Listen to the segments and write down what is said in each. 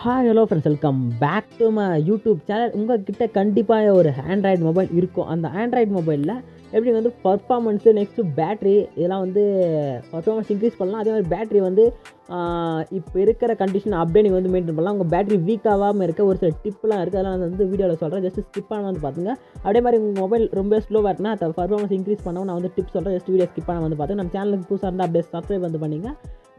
Hi hello friends, welcome back to my YouTube channel. உங்கள்கிட்ட கண்டிப்பாக ஒரு ஆண்ட்ராய்டு மொபைல் இருக்கும். அந்த ஆண்ட்ராய்டு மொபைலில் எப்படி வந்து பர்ஃபார்மன்ஸு, நெக்ஸ்ட்டு பேட்ரி இதெல்லாம் வந்து பர்ஃபார்மன்ஸ் இன்க்ரீஸ் பண்ணலாம். அதே மாதிரி பேட்ரி வந்து இப்போ இருக்கிற கண்டிஷன் அப்படியே நீங்கள் வந்து மெயின்டைன் பண்ணலாம். உங்கள் பேட்ரி வீக் ஆகாமல் இருக்க ஒரு சில டிப்லாம் இருக்குது. அதெல்லாம் நான் வந்து வீடியோவில் சொல்கிறேன். ஜஸ்ட் ஸ்கிப் பண்ண வந்து பார்த்துங்க. அதே மாதிரி உங்கள் மொபைல் ரொம்ப ஸ்லோவாக இருக்குன்னா அதை பர்ஃபார்மன்ஸ் இன்க்ரீஸ் பண்ணவும் நான் வந்து டிப்ஸ் சொல்கிறேன். ஜஸ்ட் வீடியோ ஸ்கிப் பண்ண வந்து பார்த்து நம்ம சேனலுக்கு புதுசாக இருந்தால் அப்படியே சப்ஸ்கிரைப் வந்து பண்ணிங்க.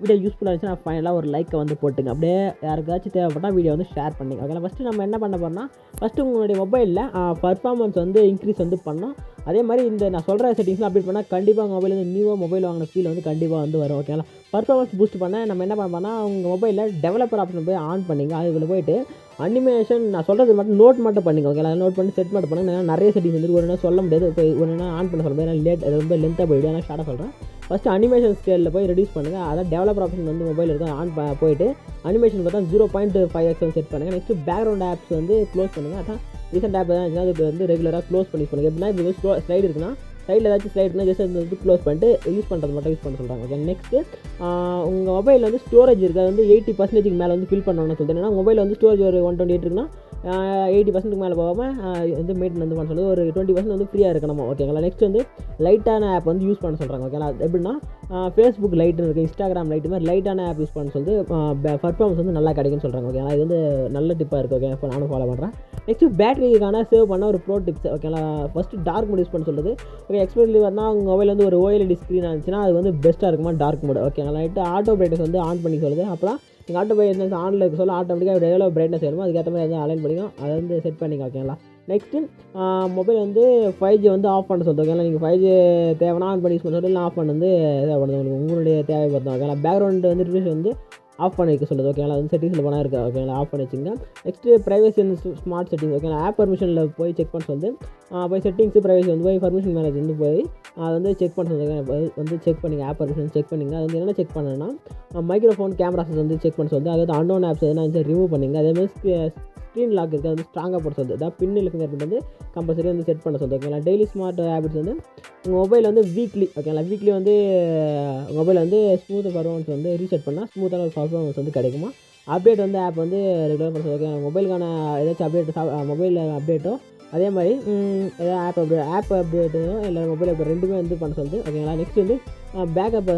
வீடியோ யூஸ்ஃபுல்லாக இருந்துச்சுன்னா ஃபைனலாக ஒரு லைக்கை வந்து போட்டுங்க. அப்படியே யாருக்காச்சும் தேவைப்பட்டால் வீடியோ வந்து ஷேர் பண்ணிங்க. ஓகே, ஃபஸ்ட்டு நம்ம என்ன பண்ண போகிறோம்னா, ஃபஸ்ட்டு உங்களுடைய மொபைலில் பர்ஃபார்மன்ஸ் வந்து இன்க்ரீஸ் வந்து பண்ணோம். அதே மாதிரி இந்த நான் சொல்கிற செட்டிங்ஸ்லாம் அப்டேட் பண்ணால் கண்டிப்பாக உங்கள் மொபைல் வந்து நியூவாக மொபைல் வாங்கின ஃபீல் வந்து கண்டிப்பாக வந்து வரும். ஓகேங்களா, பர்ஃபார்மன்ஸ் பூஸ்ட் பண்ண நம்ம என்ன பண்ணோம்னா, உங்கள் மொபைலில் டெவலப்பர் ஆப்ஷன் போய் ஆன் பண்ணிங்க. அதுக்குள்ளே போய்ட்டு அனிமேஷன் நான் சொல்கிறது மட்டும் நோட் மட்டும் பண்ணிங்க. ஓகே, நோட் பண்ணி செட் மட்டும் பண்ணுங்க. நிறைய செட்டிங்ஸ் வந்து ஒரு சொல்ல முடியாது, இப்போ ஒன்று ஆன் பண்ண சொல்ல முடியாது, ரொம்ப லென்த்தாக போய்விடும். ஆனால் ஷார்ட்டாக சொல்கிறேன். ஃபஸ்ட்டு அனிமேஷன் ஸ்கேலில் போய் ரெடியூஸ் பண்ணுங்கள். அதான் டெவலப்பர் ஆப்ஷன் வந்து மொபைல் இருக்கும், ஆன் போய்ட்டு அனிமேஷன் பார்த்தா 0.5x வந்து செட் பண்ணுங்கள். நெக்ஸ்ட்டு பேக்ரவுண்ட் ஆப்ஸ் வந்து க்ளோஸ் பண்ணுங்கள். அதான் ரீசெண்ட் ஆப் எதாவது இருந்துச்சுன்னா அது வந்து ரெகுலராக க்ளோஸ் பண்ணி பண்ணுங்கள். எப்படின்னா இப்போ ஸ்லைடு இருக்குன்னா சைடில் ஏதாச்சும் ஸ்லைட் இருந்தால் ஜஸ்ட் அது வந்து க்ளோஸ் பண்ணிட்டு யூஸ் பண்ணுறது மட்டும் யூஸ் பண்ண சொல்கிறாங்க. ஓகே, நெக்ஸ்ட்டு உங்கள் மொபைலில் வந்து ஸ்டோரேஜ் இருக்குது, அது வந்து 80% மேலே வந்து ஃபில் பண்ணணும்னு சொல்லுது. ஏன்னா மொபைல் வந்து ஸ்டோரேஜ் ஒரு 128 இருக்குன்னா 80% மேலே போகாமல் வந்து மெயின்டைன் வந்து பண்ண சொல்லுது. ஒரு 20% வந்து ஃப்ரீயாக இருக்கணும். ஓகேங்களா, நெக்ஸ்ட் வந்து லைட்டான ஆப் வந்து யூஸ் பண்ண சொல்கிறாங்க. ஓகேங்களா, எப்படின்னா ஃபேஸ்புக் லைட்டுன்னு இருக்குது, இன்ஸ்டாகிராம் லைட்டு மாதிரி லைட்டான ஆப் யூஸ் பண்ண சொல்லுது. பர்ஃபார்மன்ஸ் வந்து நல்லா கிடைக்குன்னு சொல்கிறாங்க. ஓகேங்களா, இது வந்து நல்ல டிப்பாக இருக்குது. ஓகே, இப்போ நானும் ஃபாலோ பண்ணுறேன். நெக்ஸ்ட்டு பேட்டரிக்கான சேவ் பண்ண ஒரு ப்ரோ டிப்ஸ். ஓகேங்களா, ஃபஸ்ட்டு டார்க் மோட் யூஸ் பண்ண சொல்லுது. ஓகே, எக்ஸ்பெக்ட்லி வந்தால் உங்கள் மொபைல் வந்து ஒரு OLED ஸ்க்ரீனாக இருந்துச்சுன்னா அது வந்து பெஸ்ட்டாக இருக்குமா டார்க் மோட். ஓகேங்களா, நைட்டு ஆட்டோ பிரைட்னஸ் வந்து ஆன் பண்ணி சொல்லுது. அப்போலாம் நீங்கள் ஆட்டோ பிரைட்னஸ் ஆனில் இருக்க சொல்ல ஆட்டோமேட்டிக்காக எவ்வளோ பிரைட்னஸ் வேணுமோ அதுக்கேற்ற மாதிரி வந்து அலைன் பண்ணிக்கும். அதை வந்து செட் பண்ணிங்க. ஓகேங்களா, நெக்ஸ்ட்டு மொபைல் வந்து 5G வந்து ஆஃப் பண்ண சொல்லுது. ஓகேங்களா, நீங்கள் 5G தேவைன்னா ஆன் பண்ணி யூஸ் பண்ண சொல்லி ஆஃப் பண்ண வந்து தேவைப்படுது உங்களுக்கு உங்களுடைய தேவை பார்த்தோம். ஓகேங்களா, பேக்ரவுண்டு வந்து ரிவ்யூஸ் வந்து ஆஃப் பண்ணி வைக்க சொல்லுது. ஓகேங்களா, வந்து செட்டிங்ஸில் போனால் இருக்குது. ஓகேங்களா, ஆஃப் பண்ணி வச்சுங்க. Next privacy and smart settings. ஓகேங்களா, ஆப் பர்மிஷனில் போய் செக் பண்ண சொல்லுது. போய் செட்டிங்ஸு ப்ரைவசி வந்து போய் பர்மிஷன் மேனேஜ் வந்து போய் அதை வந்து செக் பண்ண சொல்லுங்க. வந்து செக் பண்ணிங்க, ஆப் பர்மிஷன் செக் பண்ணிங்க. அது வந்து என்ன செக் பண்ணணும்னா மைக்ரோஃபோன் கேமராஸ் வந்து செக் பண்ண சொல்லுது. அதாவது அன்னோன் ஆப்ஸ் எதுனா வந்து ரிமூவ் பண்ணிங்க. அதேமாதிரி ஸ்க்ரீன் லாக் இருக்குது, அது வந்து ஸ்ட்ராங்காக போட சொல்லுது. அதாவது பின்னில் ஃபிங்கர் பிரிண்ட் வந்து கம்பல்சரி வந்து செட் பண்ண சொல்லுது. ஓகேங்களா, டெய்லி ஸ்மார்ட் ஹேபிட்ஸ் வந்து உங்கள் மொபைல் வந்து வீக்லி. ஓகேங்களா, வீக்லி வந்து மொபைல் வந்து ஸ்மூத் பர்ஃபார்மன்ஸ் வந்து ரீசெட் பண்ணால் ஸ்மூத்தான ஒரு பர்ஃபார்மன்ஸ் வந்து கிடைக்குமா. அப்டேட் வந்து ஆப் வந்து ரெகுலராக பண்ண சொல்லுது. ஓகே, மொபைலுக்கான ஏதாச்சும் அப்டேட் மொபைலில் அப்டேட்டோ அதே மாதிரி ஏதாவது ஆப் அப்டேட்டும் இல்லை மொபைல் அப்டேட் ரெண்டுமே வந்து பண்ண சொல்லுது. ஓகேங்களா, நெக்ஸ்ட் வந்து பேக்கப்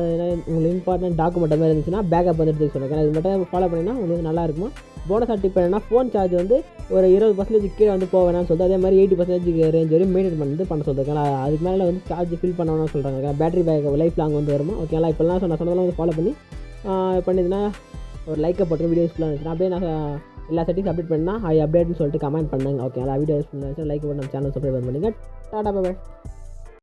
உங்களுக்கு இம்பார்ட்டன்ட் டாக்குமெண்ட் மாதிரி இருந்துச்சுன்னா பேக்கப் வந்து எடுத்து சொல்லுங்கள். இது மட்டும் ஃபாலோ பண்ணிங்கன்னா உங்களுக்கு நல்லா இருக்குமா. போனஸாக டிப் என்னன்னா ஃபோன் சார்ஜ் வந்து ஒரு 20% கீழே வந்து போக வேணாம்னு சொல்லுது. அதே மாதிரி 80% ரேஞ்ச் வரையும் மெயின்டைன் வந்து பண்ண சொல்லுது. ஓகேங்களா, அதுக்கு மேலே வந்து சார்ஜ் ஃபில் பண்ணணும்னு சொல்கிறாங்க. பேட்டரி பேக்கப் லைஃப் லாங் வந்து வருமா. ஓகேங்களா, இப்போலாம் சொன்னதெல்லாம் வந்து ஃபாலோ பண்ணிதுன்னா ஒரு லைக்கை போட்டு வீடியோ யூஸ்ஃபுல்லாக இருந்துச்சுன்னா அப்படியே நான் எல்லா செட்டிங்ஸ் அப்டேட் பண்ணால் ஐ அப்டேட்னு சொல்லிட்டு கமெண்ட் பண்ணுங்க. ஓகேங்களா, வீடியோ யூஸ்ஃபுல்லாக இருந்துச்சு லைக் போட்டு நம்ம சேனல் சப்ஸ்கிரைப் பண்ணுங்கள். டாடா, பை.